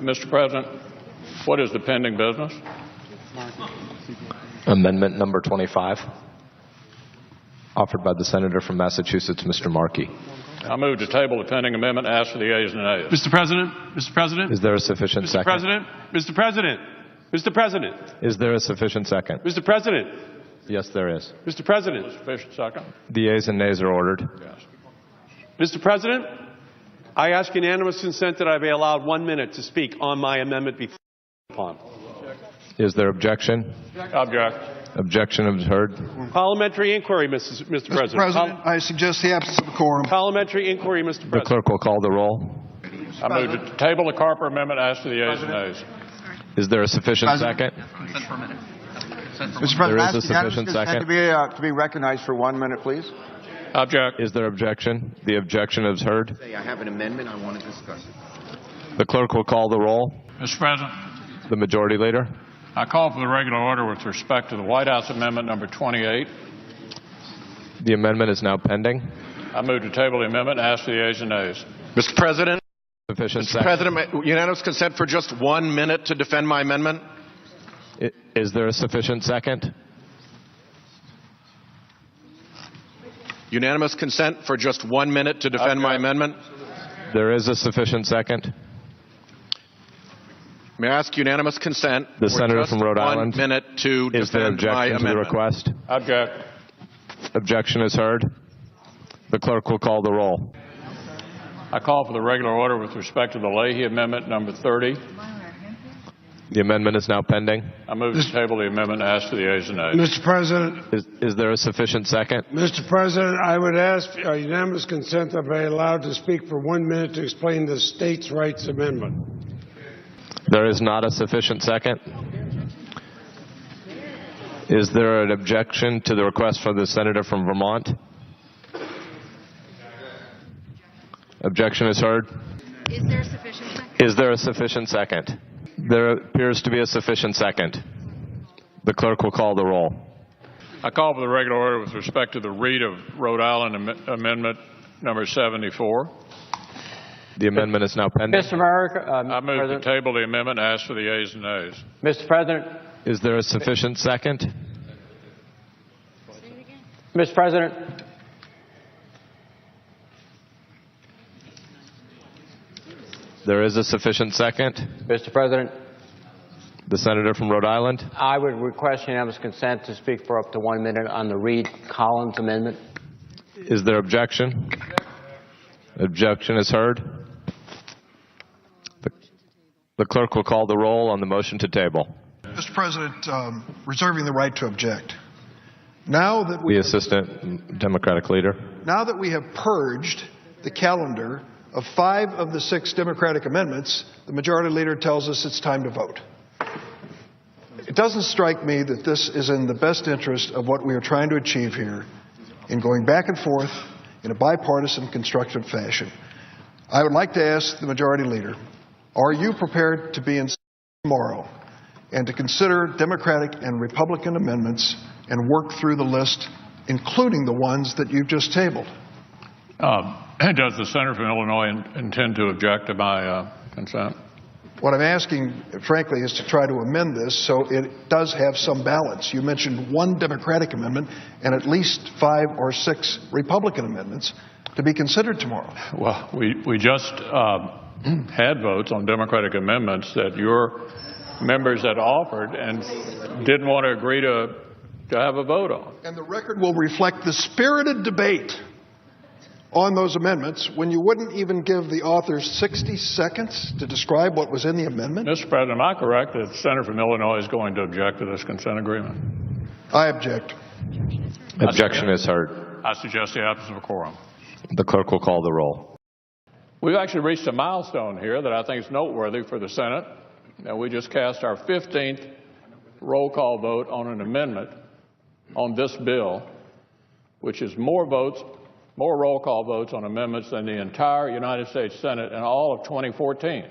Mr. President, what is the pending business? Amendment number 25, offered by the senator from Massachusetts, Mr. Markey. I move to table the pending amendment. Ask for the ayes and nays. Mr. President, Mr. President. Is there a sufficient second? Mr. President, Mr. President. Is there a sufficient second? Mr. President. Yes, there is. Mr. President. Sufficient second? The ayes and nays are ordered. Yes. Mr. President, I ask unanimous consent that I be allowed 1 minute to speak on my amendment before upon. Is there objection? Object. Objection is heard. Parliamentary inquiry, Mr. President. Mr. President, I suggest the absence of a quorum. Parliamentary inquiry, Mr. President. The clerk will call the roll. I move to table the Carper amendment. Ask for the ayes and nays. Is there a sufficient second? Mr. President, There is a ask sufficient second. to be recognized for 1 minute, please. Object. Is there objection? The objection is heard. I have an amendment. I want to discuss it. The clerk will call the roll. Mr. President, The majority leader. I call for the regular order with respect to the White House amendment number 28. The amendment is now pending. I move to table the amendment. Ask for the ayes and nays. Mr. President, Sufficient Mr. second. President, unanimous consent for just 1 minute to defend my amendment. Is there a sufficient second? Unanimous consent for just 1 minute to defend my amendment. There is a sufficient second. May I ask unanimous consent The for senator just from Rhode 1 Island. minute to Is there defend my objection to the amendment. request? Object. Objection is heard. The clerk will call the roll. I call for the regular order with respect to the Leahy amendment number 30. The amendment is now pending. I move to table the amendment. Ask for the ayes and nays. Mr. President, Is there a sufficient second? Mr. President, I would ask unanimous consent that I be allowed to speak for 1 minute to explain the states' rights amendment. There is not a sufficient second. Is there an objection to the request from the senator from Vermont? Objection is heard. Is there a sufficient second? Is there a sufficient second? There appears to be a sufficient second. The clerk will call the roll. I call for the regular order with respect to the Reid of Rhode Island amendment number 74. The amendment is now pending. Mr. America, I move to table the amendment. Ask for the ayes and nays. Mr. President, Is there a sufficient second? Mr. President, There is a sufficient second. Mr. President, The senator from Rhode Island. I would request unanimous consent to speak for up to 1 minute on the Reid-Collins amendment. Is there objection? Objection is heard. The clerk will call the roll on the motion to table. Mr. President, reserving the right to object. Now that The assistant Democratic leader. Now that we have purged the calendar of 5 of the 6 Democratic amendments, the majority leader tells us it's time to vote. It doesn't strike me that this is in the best interest of what we are trying to achieve here in going back and forth in a bipartisan, constructive fashion. I would like to ask the majority leader, are you prepared to be in tomorrow and to consider Democratic and Republican amendments and work through the list, including the ones that you've just tabled? Does the senator from Illinois intend to object to my consent? What I'm asking, frankly, is to try to amend this so it does have some balance. You mentioned 1 Democratic amendment and at least 5 or 6 Republican amendments to be considered tomorrow. Well, we just had votes on Democratic amendments that your members had offered and didn't want to agree to have a vote on. And the record will reflect the spirited debate on those amendments when you wouldn't even give the authors 60 seconds to describe what was in the amendment? Mr. President, am I correct that the senator from Illinois is going to object to this consent agreement? I object. Objection is heard. I suggest the absence of a quorum. The clerk will call the roll. We've actually reached a milestone here that I think is noteworthy for the Senate. And we just cast our 15th roll call vote on an amendment on this bill, which is more roll call votes on amendments than the entire United States Senate in all of 2014.